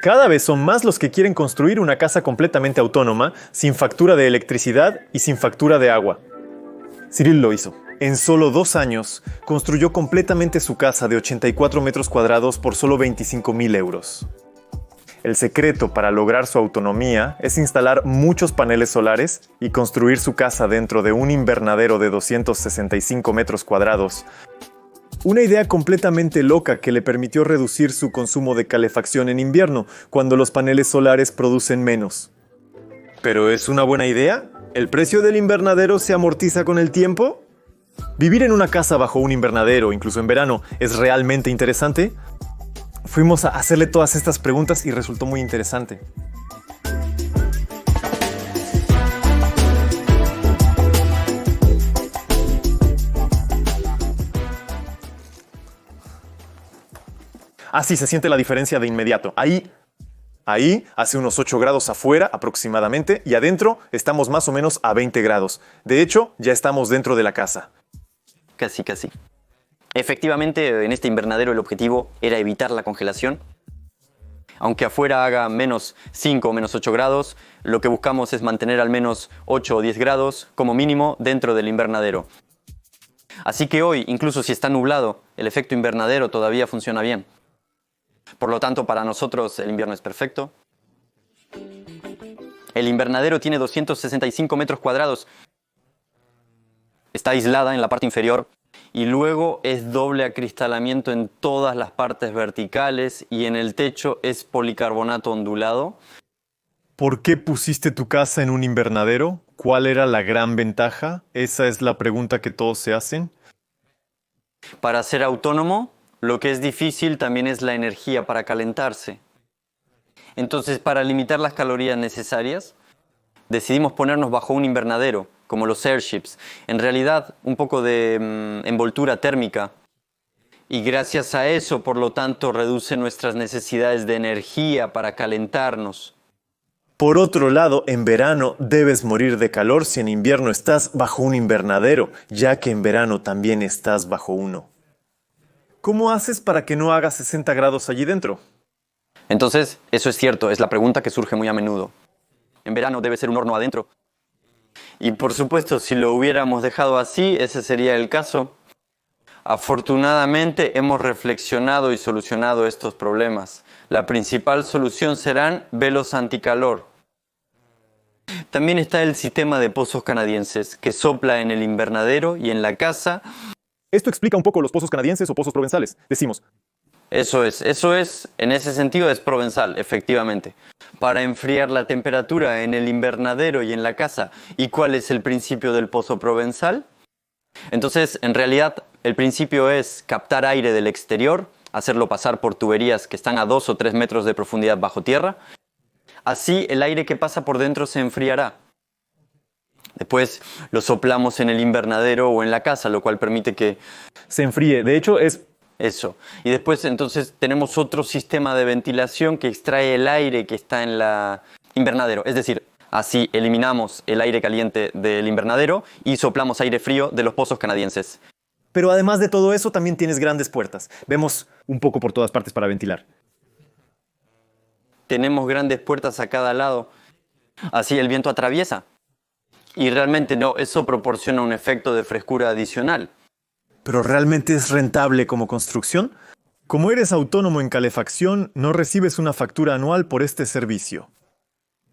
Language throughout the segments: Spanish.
Cada vez son más los que quieren construir una casa completamente autónoma, sin factura de electricidad y sin factura de agua. Cyril lo hizo. En solo 2 años, construyó completamente su casa de 84 metros cuadrados por solo 25.000 euros. El secreto para lograr su autonomía es instalar muchos paneles solares y construir su casa dentro de un invernadero de 265 metros cuadrados. Una idea completamente loca que le permitió reducir su consumo de calefacción en invierno, cuando los paneles solares producen menos. ¿Pero es una buena idea? ¿El precio del invernadero se amortiza con el tiempo? ¿Vivir en una casa bajo un invernadero, incluso en verano, es realmente interesante? Fuimos a hacerle todas estas preguntas y resultó muy interesante. Así se siente la diferencia de inmediato. Ahí hace unos 8 grados afuera aproximadamente y adentro estamos más o menos a 20 grados. De hecho, ya estamos dentro de la casa. Casi. Efectivamente, en este invernadero el objetivo era evitar la congelación. Aunque afuera haga menos 5 o menos 8 grados, lo que buscamos es mantener al menos 8 o 10 grados como mínimo dentro del invernadero. Así que hoy, incluso si está nublado, el efecto invernadero todavía funciona bien. Por lo tanto, para nosotros el invierno es perfecto. El invernadero tiene 265 metros cuadrados. Está aislada en la parte inferior y luego es doble acristalamiento en todas las partes verticales y en el techo es policarbonato ondulado. ¿Por qué pusiste tu casa en un invernadero? ¿Cuál era la gran ventaja? Esa es la pregunta que todos se hacen. Para ser autónomo, lo que es difícil también es la energía para calentarse. Entonces, para limitar las calorías necesarias, decidimos ponernos bajo un invernadero, como los airships. En realidad, un poco de envoltura térmica. Y gracias a eso, por lo tanto, reduce nuestras necesidades de energía para calentarnos. Por otro lado, en verano debes morir de calor si en invierno estás bajo un invernadero, ya que en verano también estás bajo uno. ¿Cómo haces para que no haga 60 grados allí dentro? Entonces, eso es cierto, es la pregunta que surge muy a menudo. En verano debe ser un horno adentro. Y por supuesto, si lo hubiéramos dejado así, ese sería el caso. Afortunadamente, hemos reflexionado y solucionado estos problemas. La principal solución serán velos anticalor. También está el sistema de pozos canadienses, que sopla en el invernadero y en la casa. Esto explica un poco los pozos canadienses o pozos provenzales. Decimos, Eso es, en ese sentido es provenzal, efectivamente. Para enfriar la temperatura en el invernadero y en la casa. ¿Y cuál es el principio del pozo provenzal? Entonces, en realidad, el principio es captar aire del exterior, hacerlo pasar por tuberías que están a 2 o 3 metros de profundidad bajo tierra. Así, el aire que pasa por dentro se enfriará. Después lo soplamos en el invernadero o en la casa, lo cual permite que se enfríe. De hecho, es eso. Y después entonces tenemos otro sistema de ventilación que extrae el aire que está en la invernadero. Es decir, así eliminamos el aire caliente del invernadero y soplamos aire frío de los pozos canadienses. Pero además de todo eso, también tienes grandes puertas. Vemos un poco por todas partes para ventilar. Tenemos grandes puertas a cada lado. Así el viento atraviesa. Y realmente no, eso proporciona un efecto de frescura adicional. ¿Pero realmente es rentable como construcción? Como eres autónomo en calefacción, no recibes una factura anual por este servicio.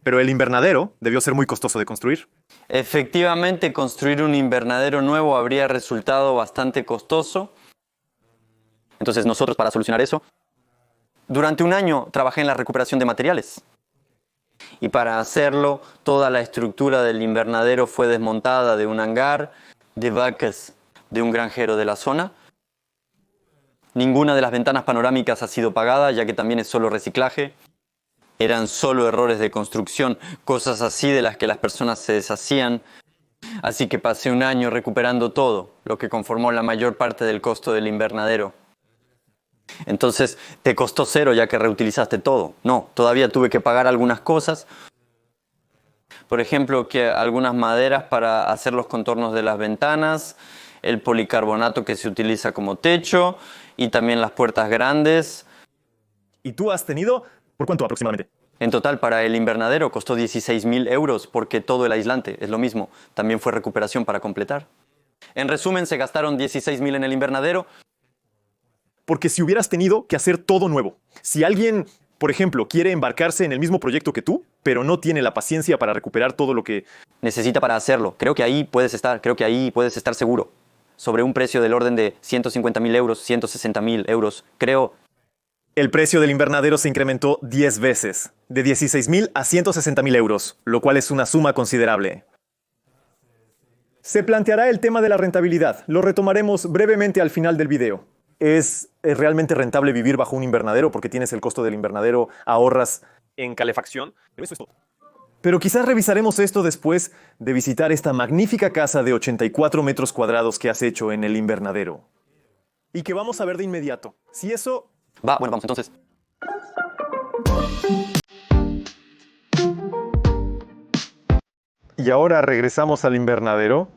Pero el invernadero debió ser muy costoso de construir. Efectivamente, construir un invernadero nuevo habría resultado bastante costoso. Entonces nosotros, para solucionar eso, durante un año trabajé en la recuperación de materiales. Y para hacerlo, toda la estructura del invernadero fue desmontada de un hangar, de vacas de un granjero de la zona. Ninguna de las ventanas panorámicas ha sido pagada, ya que también es solo reciclaje. Eran solo errores de construcción, cosas así de las que las personas se deshacían. Así que pasé un año recuperando todo, lo que conformó la mayor parte del costo del invernadero. Entonces, ¿te costó cero ya que reutilizaste todo? No, todavía tuve que pagar algunas cosas. Por ejemplo, que algunas maderas para hacer los contornos de las ventanas, el policarbonato que se utiliza como techo y también las puertas grandes. Y tú has tenido ¿Por cuánto aproximadamente? En total, para el invernadero costó 16.000 euros porque todo el aislante es lo mismo. También fue recuperación para completar. En resumen, se gastaron 16.000 en el invernadero. Porque si hubieras tenido que hacer todo nuevo, si alguien, por ejemplo, quiere embarcarse en el mismo proyecto que tú, pero no tiene la paciencia para recuperar todo lo que Necesita para hacerlo. Creo que ahí puedes estar seguro. Sobre un precio del orden de 150.000 euros, 160.000 euros. Creo. el precio del invernadero se incrementó 10 veces, de 16.000 a 160.000 euros, lo cual es una suma considerable. Se planteará el tema de la rentabilidad. Lo retomaremos brevemente al final del video. ¿Es realmente rentable vivir bajo un invernadero porque tienes el costo del invernadero, ahorras en calefacción? Pero eso es todo. Pero quizás revisaremos esto después de visitar esta magnífica casa de 84 metros cuadrados que has hecho en el invernadero. Y que vamos a ver de inmediato. Si eso... Bueno, vamos entonces. Y ahora regresamos al invernadero.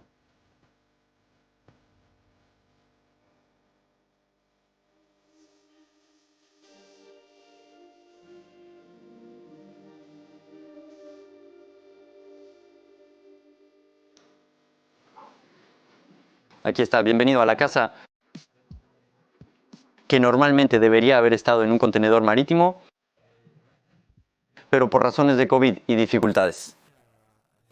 Aquí está, bienvenido a la casa que normalmente debería haber estado en un contenedor marítimo, pero por razones de COVID y dificultades.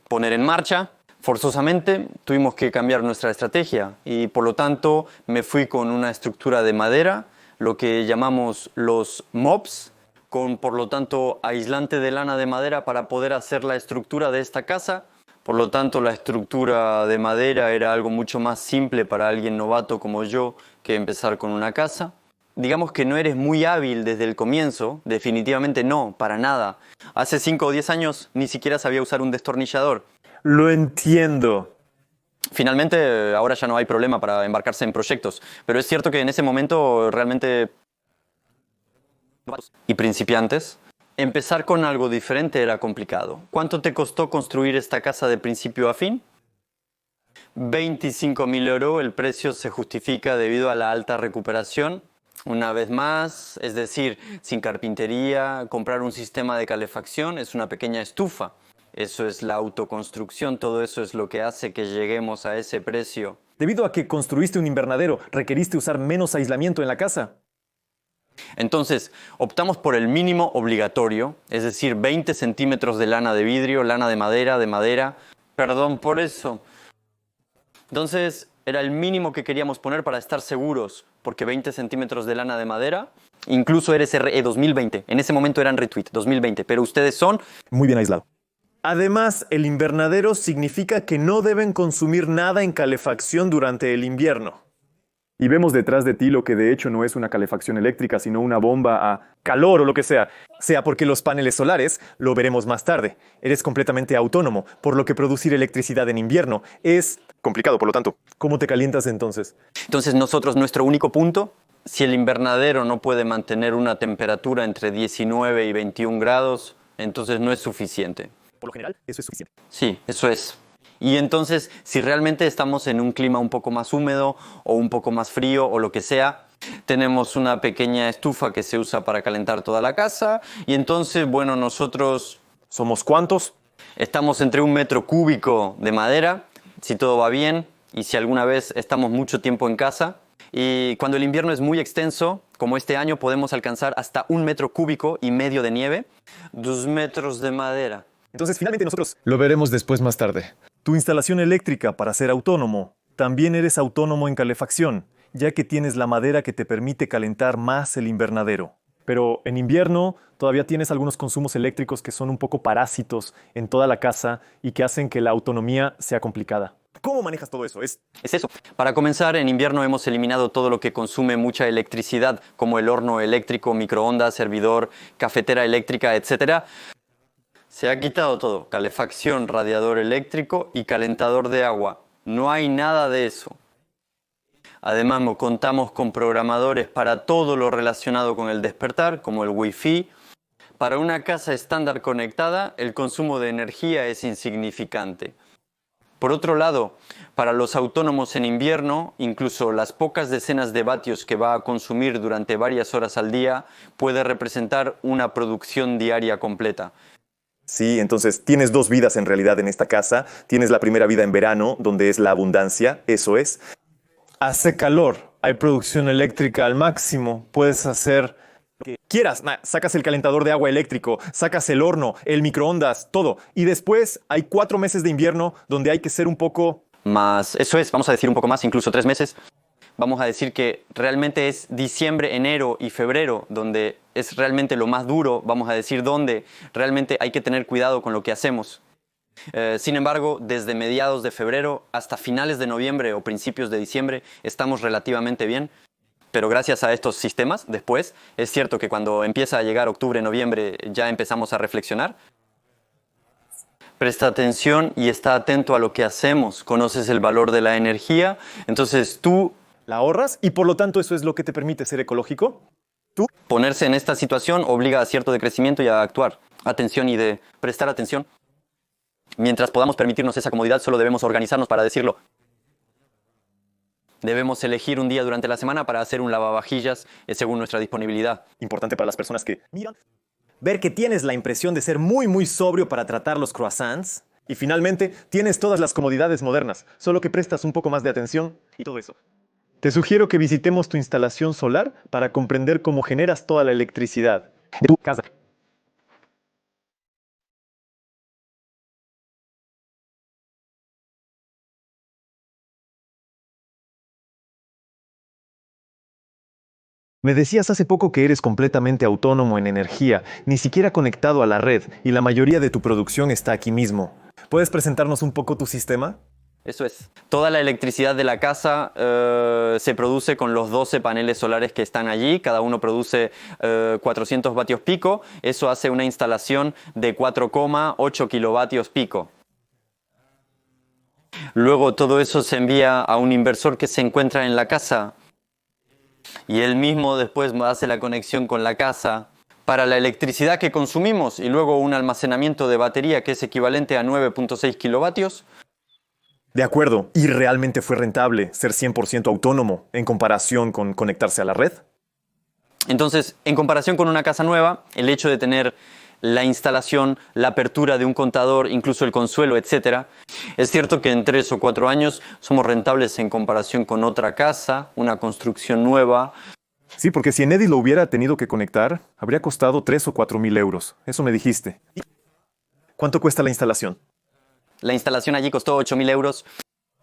Poner en marcha, forzosamente tuvimos que cambiar nuestra estrategia y por lo tanto me fui con una estructura de madera, lo que llamamos los MOPS, con por lo tanto aislante de lana de madera para poder hacer la estructura de esta casa. Por lo tanto, la estructura de madera era algo mucho más simple para alguien novato como yo que empezar con una casa. Digamos que no eres muy hábil desde el comienzo, definitivamente no, para nada. Hace 5 o 10 años ni siquiera sabía usar un destornillador. Lo entiendo. Finalmente, ahora ya no hay problema para embarcarse en proyectos, pero es cierto que en ese momento realmente... y principiantes... empezar con algo diferente era complicado. ¿Cuánto te costó construir esta casa de principio a fin? 25.000 euros. El precio se justifica debido a la alta recuperación. Una vez más, es decir, sin carpintería, comprar un sistema de calefacción es una pequeña estufa. Eso es la autoconstrucción, todo eso es lo que hace que lleguemos a ese precio. Debido a que construiste un invernadero, requeriste usar menos aislamiento en la casa. Entonces, optamos por el mínimo obligatorio, es decir, 20 centímetros de lana de vidrio, lana de madera. Perdón por eso. Entonces, era el mínimo que queríamos poner para estar seguros, porque 20 centímetros de lana de madera, incluso eres RE 2020, en ese momento eran Retweet 2020, pero ustedes son... muy bien aislado. Además, el invernadero significa que no deben consumir nada en calefacción durante el invierno. Y vemos detrás de ti lo que de hecho no es una calefacción eléctrica, sino una bomba a calor o lo que sea. Sea porque los paneles solares, lo veremos más tarde. Eres completamente autónomo, por lo que producir electricidad en invierno es complicado, por lo tanto. ¿Cómo te calientas entonces? Entonces nosotros, nuestro único punto, si el invernadero no puede mantener una temperatura entre 19 y 21 grados, entonces no es suficiente. Por lo general, eso es suficiente. Sí, eso es. Y entonces, si realmente estamos en un clima un poco más húmedo o un poco más frío o lo que sea, tenemos una pequeña estufa que se usa para calentar toda la casa. Y entonces, bueno, nosotros... ¿Somos cuántos? Estamos entre 1 metro cúbico de madera, si todo va bien, y si alguna vez estamos mucho tiempo en casa. Y cuando el invierno es muy extenso, como este año, podemos alcanzar hasta 1,5 metros cúbicos de nieve, 2 metros de madera. Entonces, finalmente nosotros... Lo veremos después más tarde. Tu instalación eléctrica para ser autónomo. También eres autónomo en calefacción, ya que tienes la madera que te permite calentar más el invernadero. Pero en invierno todavía tienes algunos consumos eléctricos que son un poco parásitos en toda la casa y que hacen que la autonomía sea complicada. ¿Cómo manejas todo eso? Es eso. Para comenzar, en invierno hemos eliminado todo lo que consume mucha electricidad, como el horno eléctrico, microondas, servidor, cafetera eléctrica, etc. Se ha quitado todo, calefacción, radiador eléctrico y calentador de agua. No hay nada de eso. Además, contamos con programadores para todo lo relacionado con el despertar, como el Wi-Fi. Para una casa estándar conectada, el consumo de energía es insignificante. Por otro lado, para los autónomos en invierno, incluso las pocas decenas de vatios que va a consumir durante varias horas al día puede representar una producción diaria completa. Sí, entonces tienes dos vidas en realidad en esta casa. Tienes la primera vida en verano, donde es la abundancia, eso es. Hace calor, hay producción eléctrica al máximo, puedes hacer lo que quieras. Sacas el calentador de agua eléctrico, sacas el horno, el microondas, todo. Y después hay 4 meses de invierno donde hay que ser un poco... Más, eso es, vamos a decir un poco más, incluso 3 meses. Vamos a decir que realmente es diciembre, enero y febrero donde es realmente lo más duro, vamos a decir donde realmente hay que tener cuidado con lo que hacemos. Sin embargo, desde mediados de febrero hasta finales de noviembre o principios de diciembre estamos relativamente bien. Pero gracias a estos sistemas, después, es cierto que cuando empieza a llegar octubre, noviembre, ya empezamos a reflexionar. Presta atención y está atento a lo que hacemos. Conoces el valor de la energía, entonces tú... La ahorras y por lo tanto eso es lo que te permite ser ecológico. Ponerse en esta situación obliga a cierto decrecimiento y a actuar. Atención y de prestar atención. Mientras podamos permitirnos esa comodidad, solo debemos organizarnos para decirlo. Debemos elegir un día durante la semana para hacer un lavavajillas según nuestra disponibilidad. Importante para las personas que miran. Ver que tienes la impresión de ser muy sobrio para tratar los croissants. Y finalmente, tienes todas las comodidades modernas, solo que prestas un poco más de atención y todo eso. Te sugiero que visitemos tu instalación solar para comprender cómo generas toda la electricidad de tu casa. Me decías hace poco que eres completamente autónomo en energía, ni siquiera conectado a la red, y la mayoría de tu producción está aquí mismo. ¿Puedes presentarnos un poco tu sistema? Eso es. Toda la electricidad de la casa se produce con los 12 paneles solares que están allí. Cada uno produce 400 vatios pico. Eso hace una instalación de 4,8 kilovatios pico. Luego todo eso se envía a un inversor que se encuentra en la casa. Y él mismo después hace la conexión con la casa para la electricidad que consumimos y luego un almacenamiento de batería que es equivalente a 9,6 kilovatios. De acuerdo, ¿y realmente fue rentable ser 100% autónomo en comparación con conectarse a la red? Entonces, en comparación con una casa nueva, el hecho de tener la instalación, la apertura de un contador, incluso el consuelo, etc. Es cierto que en 3 o 4 años somos rentables en comparación con otra casa, una construcción nueva. Sí, porque si Enedi lo hubiera tenido que conectar, habría costado 3 o 4 mil euros. Eso me dijiste. ¿Cuánto cuesta la instalación? La instalación allí costó 8.000 euros.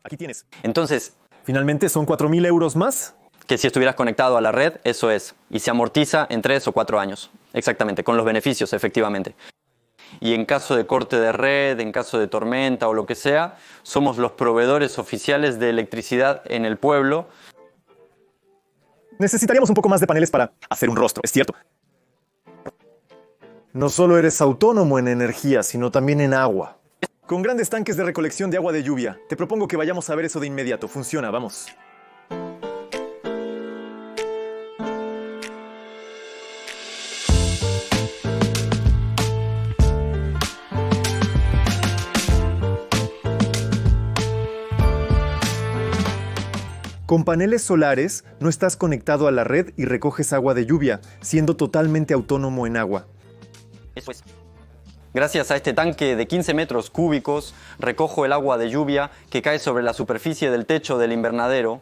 Aquí tienes. Entonces, ¿finalmente son 4 mil euros más? Que si estuvieras conectado a la red, eso es. Y se amortiza en 3 o 4 años. Exactamente, con los beneficios, efectivamente. Y en caso de corte de red, en caso de tormenta o lo que sea, somos los proveedores oficiales de electricidad en el pueblo. Necesitaríamos un poco más de paneles para hacer un rostro, es cierto. No solo eres autónomo en energía, sino también en agua. Con grandes tanques de recolección de agua de lluvia. Te propongo que vayamos a ver eso de inmediato. Funciona, vamos. Con paneles solares, no estás conectado a la red y recoges agua de lluvia, siendo totalmente autónomo en agua. Eso es. Gracias a este tanque de 15 metros cúbicos, recojo el agua de lluvia que cae sobre la superficie del techo del invernadero.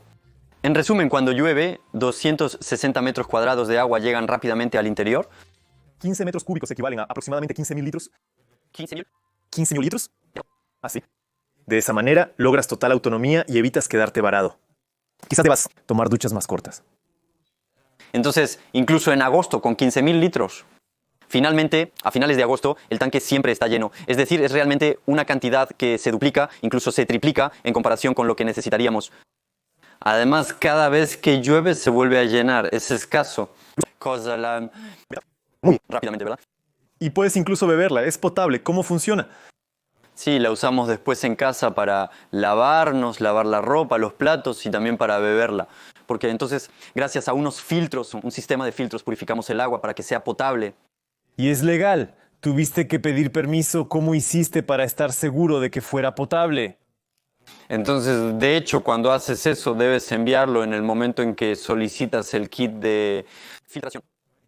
En resumen, cuando llueve, 260 metros cuadrados de agua llegan rápidamente al interior. 15 metros cúbicos equivalen a aproximadamente 15.000 litros. ¿15.000? ¿15.000 litros? Así. De esa manera, logras total autonomía y evitas quedarte varado. Quizás debas tomar duchas más cortas. Entonces, incluso en agosto, con 15.000 litros. Finalmente, a finales de agosto, el tanque siempre está lleno. Es decir, es realmente una cantidad que se duplica, incluso se triplica en comparación con lo que necesitaríamos. Además, cada vez que llueve se vuelve a llenar. Es escaso. Muy rápidamente, ¿verdad? Y puedes incluso beberla. Es potable. ¿Cómo funciona? Sí, la usamos después en casa para lavarnos, lavar la ropa, los platos y también para beberla. Porque entonces, gracias a unos filtros, un sistema de filtros, purificamos el agua para que sea potable. Y es legal. ¿Tuviste que pedir permiso? ¿Cómo hiciste para estar seguro de que fuera potable? Entonces, de hecho, cuando haces eso, debes enviarlo en el momento en que solicitas el kit de filtración.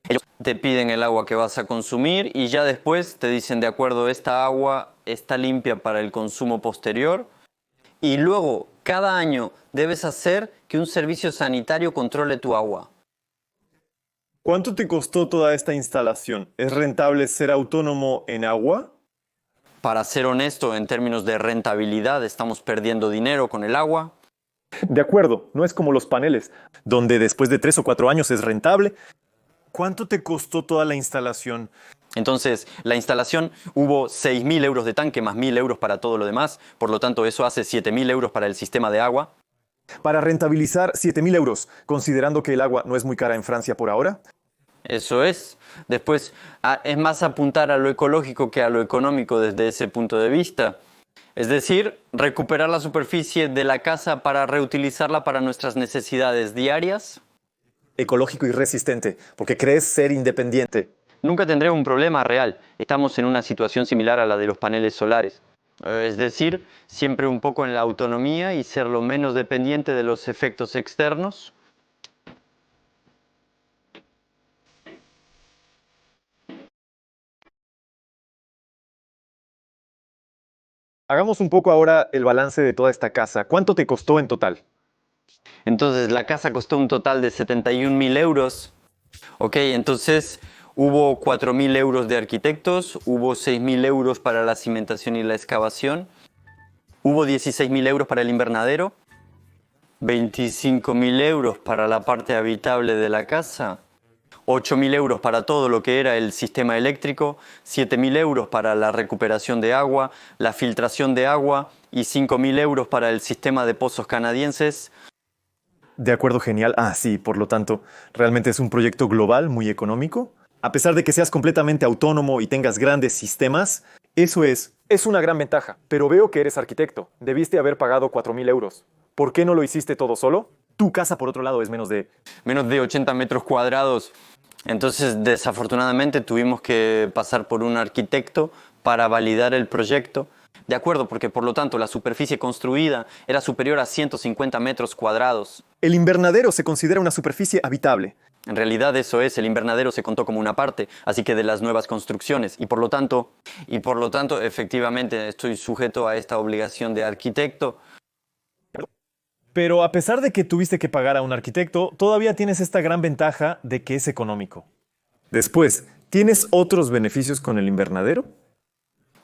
Ellos te piden el agua que vas a consumir y ya después te dicen, de acuerdo, esta agua está limpia para el consumo posterior. Y luego, cada año, debes hacer que un servicio sanitario controle tu agua. ¿Cuánto te costó toda esta instalación? ¿Es rentable ser autónomo en agua? Para ser honesto, en términos de rentabilidad, estamos perdiendo dinero con el agua. De acuerdo, no es como los paneles, donde después de 3 o 4 años es rentable. ¿Cuánto te costó toda la instalación? Entonces, la instalación hubo 6.000 euros de tanque más 1.000 euros para todo lo demás. Por lo tanto, eso hace 7.000 euros para el sistema de agua. Para rentabilizar 7.000 euros, considerando que el agua no es muy cara en Francia por ahora. Eso es. Después, es más apuntar a lo ecológico que a lo económico desde ese punto de vista. Es decir, recuperar la superficie de la casa para reutilizarla para nuestras necesidades diarias. Ecológico y resistente, porque crees ser independiente. Nunca tendré un problema real. Estamos en una situación similar a la de los paneles solares. Es decir, siempre un poco en la autonomía y ser lo menos dependiente de los efectos externos. Hagamos un poco ahora el balance de toda esta casa. ¿Cuánto te costó en total? Entonces la casa costó un total de 71.000 euros. Ok, entonces hubo 4.000 euros de arquitectos, hubo 6.000 euros para la cimentación y la excavación, hubo 16.000 euros para el invernadero, 25.000 euros para la parte habitable de la casa, 8.000 euros para todo lo que era el sistema eléctrico, 7.000 euros para la recuperación de agua, la filtración de agua y 5.000 euros para el sistema de pozos canadienses. De acuerdo, genial. Sí, por lo tanto, realmente es un proyecto global muy económico. A pesar de que seas completamente autónomo y tengas grandes sistemas, eso es una gran ventaja. Pero veo que eres arquitecto. Debiste haber pagado 4.000 euros. ¿Por qué no lo hiciste todo solo? Tu casa, por otro lado, es menos de 80 metros cuadrados. Entonces, desafortunadamente, tuvimos que pasar por un arquitecto para validar el proyecto. De acuerdo, porque por lo tanto la superficie construida era superior a 150 metros cuadrados. El invernadero se considera una superficie habitable. En realidad eso es, el invernadero se contó como una parte, así que de las nuevas construcciones. Y por lo tanto, efectivamente, estoy sujeto a esta obligación de arquitecto. Pero a pesar de que tuviste que pagar a un arquitecto, todavía tienes esta gran ventaja de que es económico. Después, ¿tienes otros beneficios con el invernadero?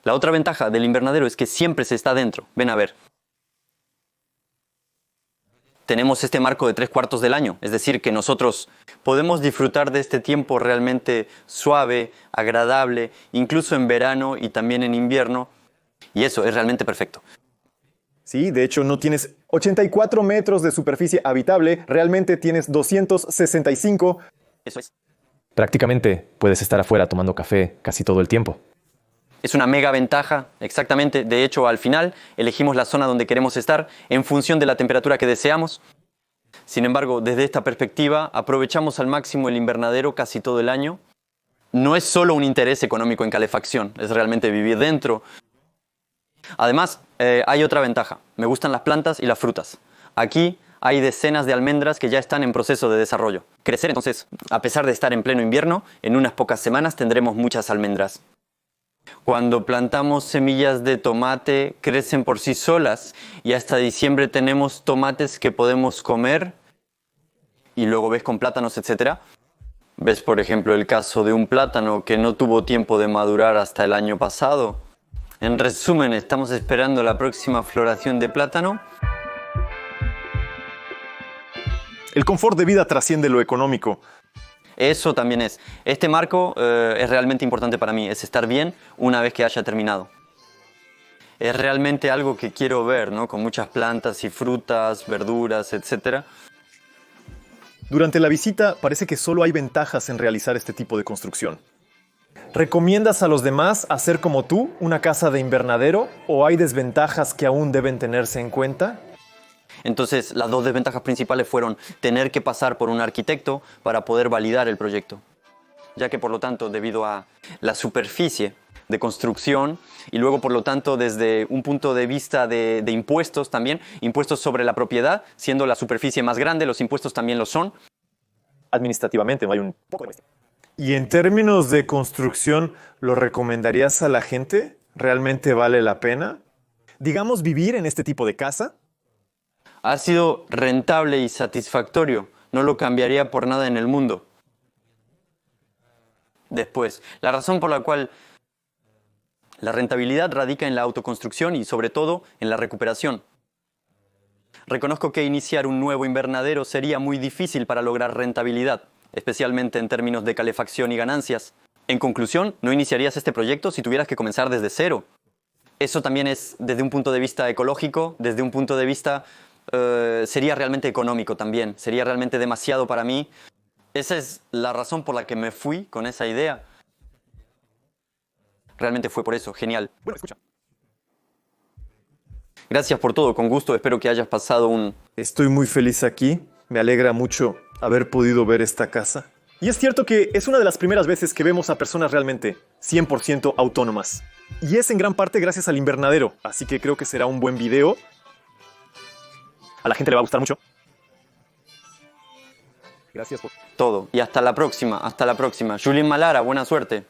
La otra ventaja del invernadero es que siempre se está dentro. Ven a ver. Tenemos este marco de 3/4 del año, es decir, que nosotros podemos disfrutar de este tiempo realmente suave, agradable, incluso en verano y también en invierno, y eso es realmente perfecto. Sí, de hecho no tienes 84 metros de superficie habitable, realmente tienes 265. Eso es. Prácticamente puedes estar afuera tomando café casi todo el tiempo. Es una mega ventaja, exactamente. De hecho, al final elegimos la zona donde queremos estar en función de la temperatura que deseamos. Sin embargo, desde esta perspectiva, aprovechamos al máximo el invernadero casi todo el año. No es solo un interés económico en calefacción, es realmente vivir dentro. Además, hay otra ventaja. Me gustan las plantas y las frutas. Aquí hay decenas de almendras que ya están en proceso de desarrollo. Crecer, entonces, a pesar de estar en pleno invierno, en unas pocas semanas tendremos muchas almendras. Cuando plantamos semillas de tomate, crecen por sí solas y hasta diciembre tenemos tomates que podemos comer y luego ves con plátanos, etc. Ves, por ejemplo, el caso de un plátano que no tuvo tiempo de madurar hasta el año pasado. En resumen, estamos esperando la próxima floración de plátano. El confort de vida trasciende lo económico. Eso también es. Este marco es realmente importante para mí, es estar bien una vez que haya terminado. Es realmente algo que quiero ver, ¿no? Con muchas plantas y frutas, verduras, etc. Durante la visita parece que solo hay ventajas en realizar este tipo de construcción. ¿Recomiendas a los demás hacer como tú una casa de invernadero o hay desventajas que aún deben tenerse en cuenta? Entonces, las dos desventajas principales fueron tener que pasar por un arquitecto para poder validar el proyecto, ya que por lo tanto, debido a la superficie, de construcción y luego, por lo tanto, desde un punto de vista de impuestos también, impuestos sobre la propiedad, siendo la superficie más grande, los impuestos también lo son. Administrativamente hay un poco de cuestión. Y en términos de construcción, ¿lo recomendarías a la gente? ¿Realmente vale la pena? Digamos, vivir en este tipo de casa. Ha sido rentable y satisfactorio. No lo cambiaría por nada en el mundo. Después, la razón por la cual la rentabilidad radica en la autoconstrucción y sobre todo en la recuperación. Reconozco que iniciar un nuevo invernadero sería muy difícil para lograr rentabilidad, especialmente en términos de calefacción y ganancias. En conclusión, no iniciarías este proyecto si tuvieras que comenzar desde cero. Eso también es desde un punto de vista ecológico, desde un punto de vista sería realmente económico también, sería realmente demasiado para mí. Esa es la razón por la que me fui con esa idea. Realmente fue por eso, genial. Bueno, escucha. Gracias por todo, con gusto, espero que hayas pasado un... Estoy muy feliz aquí. Me alegra mucho haber podido ver esta casa. Y es cierto que es una de las primeras veces que vemos a personas realmente 100% autónomas. Y es en gran parte gracias al invernadero. Así que creo que será un buen video. A la gente le va a gustar mucho. Gracias por todo. Y hasta la próxima, hasta la próxima. Julien Malara, buena suerte.